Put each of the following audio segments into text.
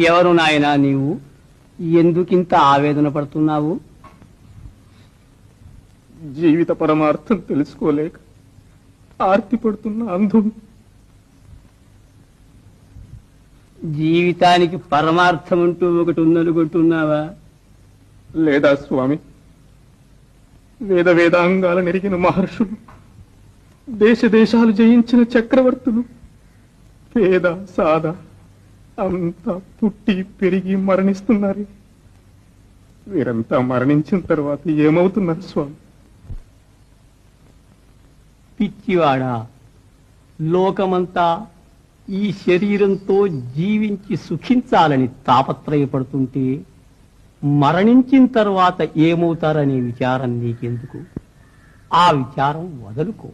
ఎవరు నాయనా నీవు? ఎందుకింత ఆవేదన పడుతున్నావు? జీవిత పరమార్థం తెలుసుకోలేక ఆర్తి పడుతున్న అంధుడు. జీవితానికి పరమార్థం అంటూ ఒకటి ఉందనుకుంటున్నావా? లేదా స్వామి, వేద వేదాంగాల నెరిగిన మహర్షులు, దేశ దేశాలు జయించిన చక్రవర్తులు, పేద సాద అంతా పుట్టి పెరిగి మరణిస్తున్నారు. వీరంతా మరణించిన తర్వాత ఏమవుతున్నారు స్వామి? పిచ్చివాడా, లోకమంతా ఈ శరీరంతో జీవించి సుఖించాలని తాపత్రయపడుతుంటే మరణించిన తర్వాత ఏమవుతారనే విచారం నీకెందుకు? ఆ విచారం వదులుకో.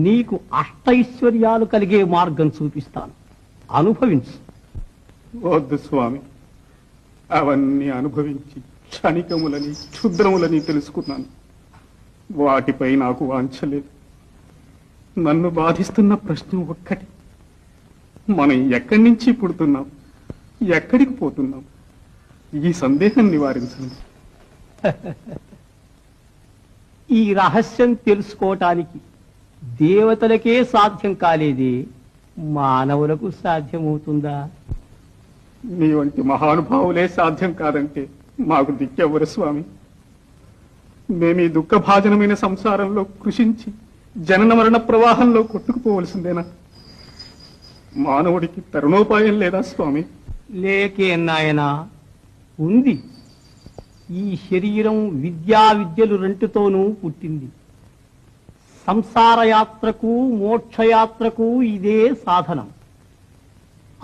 నీకు అష్టైశ్వర్యాలు కలిగే మార్గం చూపిస్తాను, అనుభవించు. వద్దు స్వామి, అవన్నీ అనుభవించి క్షణికములని క్షుద్రములని తెలుసుకున్నాను. వాటిపై నాకు వాంఛలేదు. నన్ను బాధిస్తున్న ప్రశ్న ఒక్కటి, మనం ఎక్కడి నుంచి పుడుతున్నాం, ఎక్కడికి పోతున్నాం? ఈ సందేహం నివారించండి. ఈ రహస్యం తెలుసుకోవటానికి దేవతలకే సాధ్యం కాలేదే మానవులకు సాధ్యమవుతుందా? మీ వంటి మహానుభావులే సాధ్యం కాదంటే మాకు దిక్కెవ్వరు స్వామి. మేము ఈ దుఃఖభాజనమైన సంసారంలో కృషించి జనన మరణ ప్రవాహంలో కొట్టుకుపోవలసిందేనా? మానవుడికి తరుణోపాయం లేదా స్వామి? లేకే నాయనా, ఉంది. ఈ శరీరం విద్యా విద్యలు రెంటితోనూ పుట్టింది. సంసార యాత్రకు మోక్షయాత్రకు ఇదే సాధనం.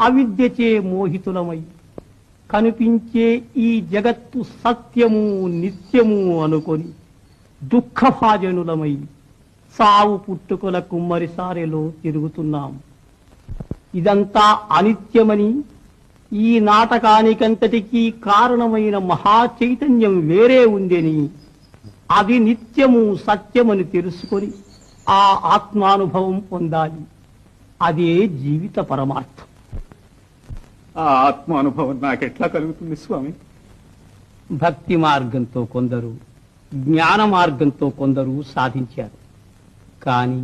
అవిద్యచే మోహితులమై కనిపించే ఈ జగత్తు సత్యము నిత్యము అనుకొని దుఃఖభాజనులమై సావు పుట్టుకల కుమ్మరిసారెలో తిరుగుతున్నాం. ఇదంతా అనిత్యమని, ఈ నాటకానికంతటికీ కారణమైన మహా చైతన్యం వేరే ఉందని, అది నిత్యము సత్యమని తెలుసుకొని ఆ ఆత్మానుభవం పొందాలి. అదే జీవిత పరమార్థం. ఆ ఆత్మానుభవం నాకెట్లా కలుగుతుంది స్వామి? భక్తి మార్గంతో కొందరు, జ్ఞాన మార్గంతో కొందరు సాధించారు. కానీ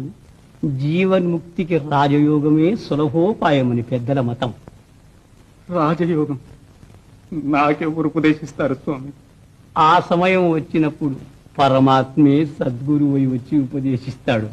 జీవన్ముక్తికి రాజయోగమే సులభోపాయమని పెద్దల మతం. రాజయోగం నాకెవరు ఉపదేశిస్తారు స్వామి? ఆ సమయం వచ్చినప్పుడు పరమాత్మే సద్గురువై వచ్చి ఉపదేశిస్తాడు.